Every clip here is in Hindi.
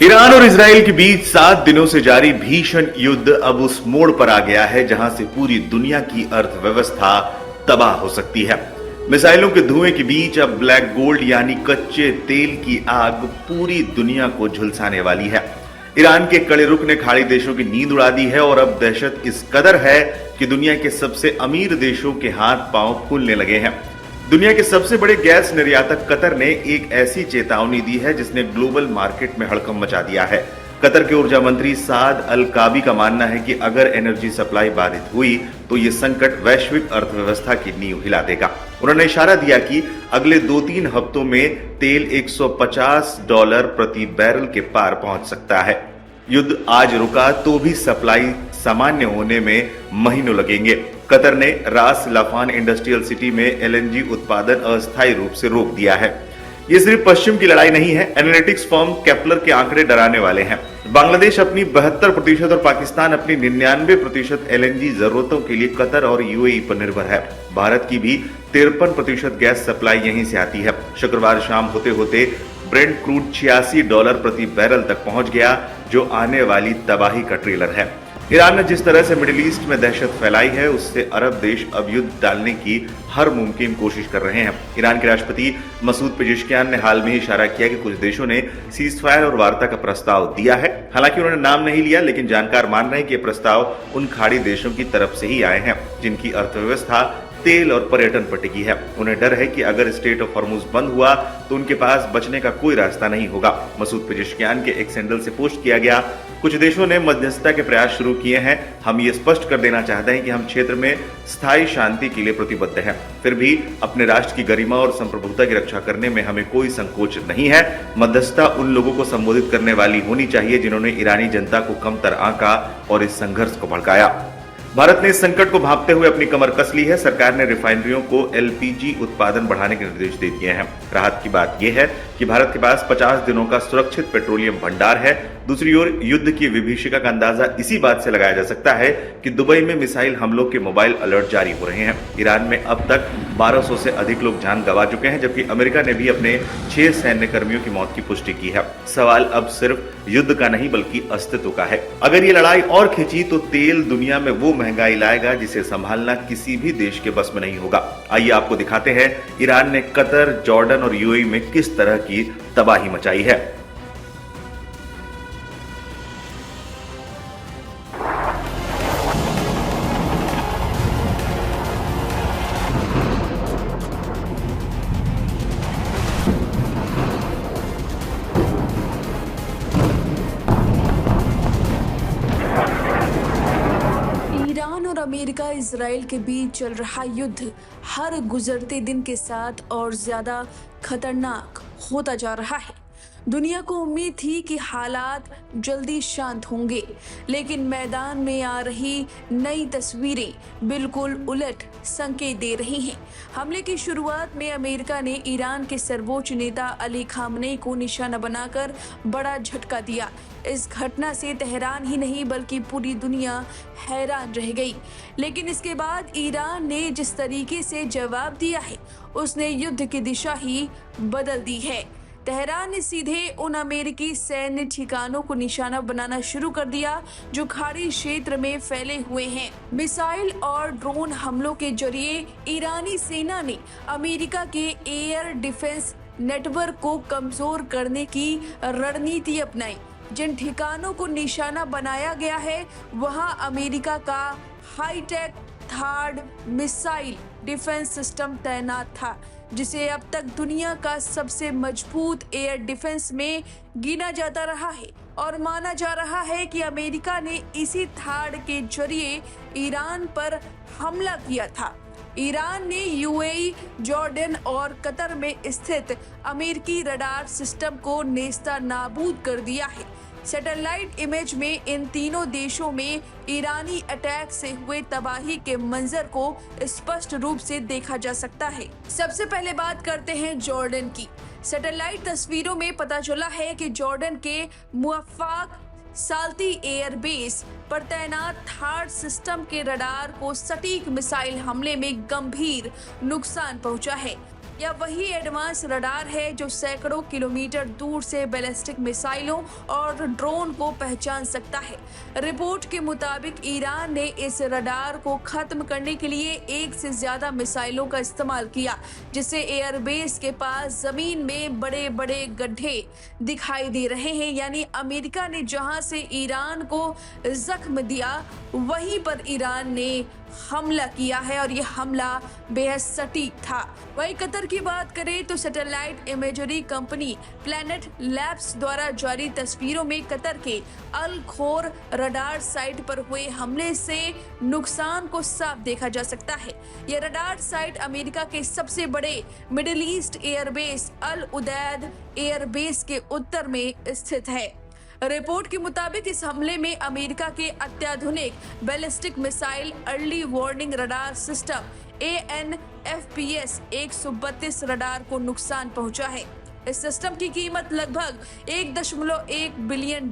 ईरान और इजराइल के बीच 7 दिनों से जारी भीषण युद्ध अब उस मोड़ पर आ गया है जहां से पूरी दुनिया की अर्थव्यवस्था तबाह हो सकती है। मिसाइलों के धुएं के बीच अब ब्लैक गोल्ड यानी कच्चे तेल की आग पूरी दुनिया को झुलसाने वाली है। ईरान के कड़े रुख ने खाड़ी देशों की नींद उड़ा दी है और अब दहशत इस कदर है कि दुनिया के सबसे अमीर देशों के हाथ पांव फूलने लगे हैं। दुनिया के सबसे बड़े गैस निर्यातक कतर ने एक ऐसी चेतावनी दी है जिसने ग्लोबल मार्केट में हड़कंप मचा दिया है। कतर के ऊर्जा मंत्री साद अल काबी का मानना है कि अगर एनर्जी सप्लाई बाधित हुई तो ये संकट वैश्विक अर्थव्यवस्था की नींव हिला देगा। उन्होंने इशारा दिया कि अगले 2-3 हफ्तों में तेल $150 प्रति बैरल के पार पहुंच सकता है। युद्ध आज रुका तो भी सप्लाई सामान्य होने में महीनों लगेंगे। कतर ने रास लाफान इंडस्ट्रियल सिटी में एलएनजी उत्पादन अस्थायी रूप से रोक दिया है। ये सिर्फ पश्चिम की लड़ाई नहीं है। एनालिटिक्स फर्म केपलर के आंकड़े डराने वाले हैं। बांग्लादेश अपनी 72% और पाकिस्तान अपनी 99% एलएनजी जरूरतों के लिए कतर और यूएई पर निर्भर है। भारत की भी 53% गैस सप्लाई यहीं से आती है। शुक्रवार शाम होते होते ब्रेंट क्रूड $86 प्रति बैरल तक पहुंच गया, जो आने वाली तबाही का ट्रेलर है। ईरान ने जिस तरह से मिडिल ईस्ट में दहशत फैलाई है, उससे अरब देश अब युद्ध डालने की हर मुमकिन कोशिश कर रहे हैं। ईरान के राष्ट्रपति मसूद पेजेश्कियान ने हाल में ही इशारा किया कि कुछ देशों ने सीजफायर और वार्ता का प्रस्ताव दिया है। हालांकि उन्होंने नाम नहीं लिया, लेकिन जानकार मान रहे हैं कि ये प्रस्ताव उन खाड़ी देशों की तरफ से ही आए हैं जिनकी अर्थव्यवस्था तेल और पर्यटन पर टिकी है। उन्हें डर है कि अगर स्ट्रेट ऑफ हॉर्मुज बंद हुआ तो उनके पास बचने का कोई रास्ता नहीं होगा। मसूद पेजेश्कियान के एक हैंडल से पोस्ट किया गया, कुछ देशों ने मध्यस्थता के प्रयास शुरू किए हैं। हम ये स्पष्ट कर देना चाहते हैं कि हम क्षेत्र में स्थायी शांति के लिए प्रतिबद्ध हैं। फिर भी अपने राष्ट्र की गरिमा और संप्रभुता की रक्षा करने में हमें कोई संकोच नहीं है। मध्यस्थता उन लोगों को संबोधित करने वाली होनी चाहिए जिन्होंने ईरानी जनता को कमतर आंका और इस संघर्ष को भड़काया। भारत ने इस संकट को भांपते हुए अपनी कमर कस ली है। सरकार ने रिफाइनरियों को एलपीजी उत्पादन बढ़ाने के निर्देश दे दिए हैं। राहत की बात यह है कि भारत के पास 50 दिनों का सुरक्षित पेट्रोलियम भंडार है। दूसरी ओर युद्ध की विभीषिका का अंदाजा इसी बात से लगाया जा सकता है कि दुबई में मिसाइल हमलों के मोबाइल अलर्ट जारी हो रहे हैं। ईरान में अब तक 1200 से अधिक लोग जान गंवा चुके हैं, जबकि अमेरिका ने भी अपने 6 सैन्य कर्मियों की मौत की पुष्टि की है। सवाल अब सिर्फ युद्ध का नहीं बल्कि अस्तित्व का है। अगर ये लड़ाई और खिंची तो तेल दुनिया में वो महंगाई लाएगा जिसे संभालना किसी भी देश के बस में नहीं होगा। आइए आपको दिखाते हैं ईरान ने कतर, जॉर्डन और यूएई में किस तरह की तबाही मचाई है। ईरान और अमेरिका इजराइल के बीच चल रहा युद्ध हर गुजरते दिन के साथ और ज्यादा खतरनाक होता जा रहा है। दुनिया को उम्मीद थी कि हालात जल्दी शांत होंगे, लेकिन मैदान में आ रही नई तस्वीरें बिल्कुल उलट संकेत दे रही हैं। हमले की शुरुआत में अमेरिका ने ईरान के सर्वोच्च नेता अली खामनेई को निशाना बनाकर बड़ा झटका दिया। इस घटना से तेहरान ही नहीं बल्कि पूरी दुनिया हैरान रह गई। लेकिन इसके बाद ईरान ने जिस तरीके से जवाब दिया है, उसने युद्ध की दिशा ही बदल दी है। तेहरान ने सीधे उन अमेरिकी सैन्य ठिकानों को निशाना बनाना शुरू कर दिया जो खाड़ी क्षेत्र में फैले हुए हैं। मिसाइल और ड्रोन हमलों के जरिए ईरानी सेना ने अमेरिका के एयर डिफेंस नेटवर्क को कमजोर करने की रणनीति अपनाई। जिन ठिकानों को निशाना बनाया गया है, वहां अमेरिका का high tech THAAD missile defence system तैनात था, जिसे अब तक दुनिया का सबसे मजबूत एयर डिफेंस में गिना जाता रहा है। और माना जा रहा है कि अमेरिका ने इसी थाड़ के जरिए ईरान पर हमला किया था। ईरान ने यूएई, जॉर्डन और कतर में स्थित अमेरिकी रडार सिस्टम को नेस्तनाबूद कर दिया है। सैटेलाइट इमेज में इन तीनों देशों में ईरानी अटैक से हुए तबाही के मंजर को स्पष्ट रूप से देखा जा सकता है। सबसे पहले बात करते हैं जॉर्डन की। सैटेलाइट तस्वीरों में पता चला है कि जॉर्डन के मुअफ्फाक साल्ती एयर बेस पर तैनात थर्ड सिस्टम के रडार को सटीक मिसाइल हमले में गंभीर नुकसान पहुंचा है। या वही एडवांस रडार है जो सैकड़ों किलोमीटर दूर से बैलिस्टिक मिसाइलों और ड्रोन को पहचान सकता है। रिपोर्ट के मुताबिक ईरान ने इस रडार को खत्म करने के लिए एक से ज्यादा मिसाइलों का इस्तेमाल किया, जिससे एयरबेस के पास जमीन में बड़े बड़े गड्ढे दिखाई दे रहे हैं। यानी अमेरिका ने जहां से ईरान को जख्म दिया, वहीं पर ईरान ने हमला किया है और यह हमला बेहद सटीक था। वहीं कतर की बात करें तो satellite imagery company planet labs द्वारा जारी तस्वीरों में कतर के अल खोर रडार साइट पर हुए हमले से नुकसान को साफ देखा जा सकता है। यह रडार साइट अमेरिका के सबसे बड़े मिडिल ईस्ट एयरबेस अल उदैद एयरबेस के उत्तर में स्थित है। रिपोर्ट के मुताबिक इस हमले में अमेरिका के अत्याधुनिक ballistic missile early warning radar system ANFPS 132 radar को नुकसान पहुंचा है। इस सिस्टम की कीमत लगभग $1.1 बिलियन,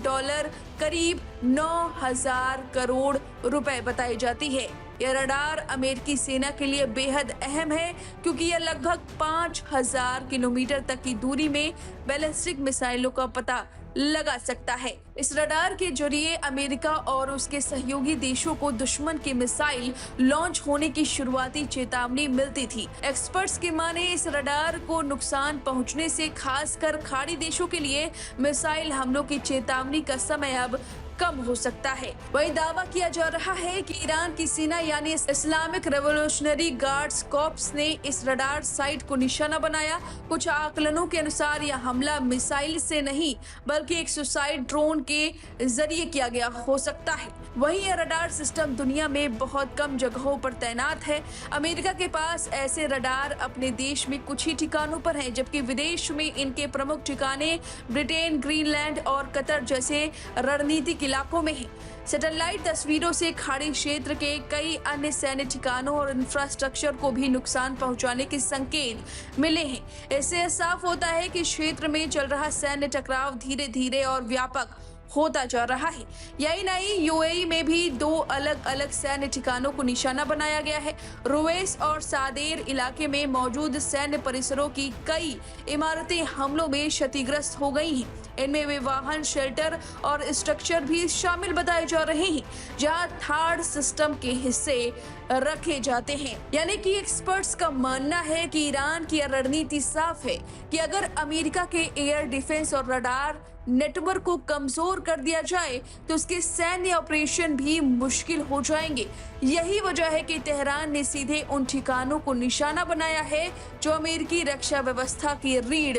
करीब 9,000 करोड़ रुपए बताई जाती है। यह रडार अमेरिकी सेना के लिए बेहद अहम है, क्योंकि यह लगभग 5,000 किलोमीटर तक की दूरी में बैलिस्टिक मिसाइलों का पता लगा सकता है। इस रडार के जरिए अमेरिका और उसके सहयोगी देशों को दुश्मन की मिसाइल लॉन्च होने की शुरुआती चेतावनी मिलती थी। एक्सपर्ट्स की माने इस रडार को नुकसान पहुंचने से खासकर खाड़ी देशों के लिए मिसाइल हमलों की चेतावनी का समय अब कम हो सकता है। वही दावा किया जा रहा है कि ईरान की सेना यानी इस्लामिक रेवोल्यूशनरी गार्ड्स कॉर्प्स ने इस रडार साइट को निशाना बनाया। कुछ आकलनों के अनुसार यह हमला मिसाइल से नहीं बल्कि एक सुसाइड ड्रोन के जरिए किया गया हो सकता है। वहीं यह रडार सिस्टम दुनिया में बहुत कम जगहों पर तैनात है। अमेरिका के पास ऐसे रडार अपने देश में कुछ ही ठिकानों पर हैं, जबकि विदेश में इनके प्रमुख ठिकाने ब्रिटेन, ग्रीनलैंड और कतर जैसे रणनीतिक इलाकों में है। सैटेलाइट तस्वीरों से खाड़ी क्षेत्र के कई अन्य सैन्य ठिकानों और इंफ्रास्ट्रक्चर को भी नुकसान पहुंचाने के संकेत मिले हैं। इससे साफ होता है कि क्षेत्र में चल रहा सैन्य टकराव धीरे धीरे और व्यापक होता जा रहा है। यही नहीं, यूएई में भी 2 अलग अलग सैन्य ठिकानों को निशाना बनाया गया है। रुवैस और सादेर इलाके में मौजूद सैन्य परिसरों की कई इमारतें हमलों में क्षतिग्रस्त हो गई हैं। इनमें वे वाहन, शेल्टर और स्ट्रक्चर भी शामिल बताए जा रहे हैं, जहां थर्ड सिस्टम के हिस्से रखे जाते हैं। यानी कि एक्सपर्ट्स का मानना है कि ईरान की रणनीति साफ है कि अगर अमेरिका के एयर डिफेंस और रडार नेटवर्क को कमजोर कर दिया जाए तो उसके सैन्य ऑपरेशन भी मुश्किल हो जाएंगे। यही वजह है कि तेहरान ने सीधे उन ठिकानों को निशाना बनाया है जो अमेरिकी रक्षा व्यवस्था की रीढ़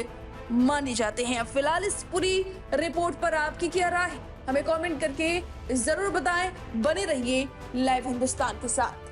माने जाते हैं। फिलहाल इस पूरी रिपोर्ट पर आपकी क्या राय है, हमें कमेंट करके जरूर बताएं। बने रहिए लाइव हिंदुस्तान के साथ।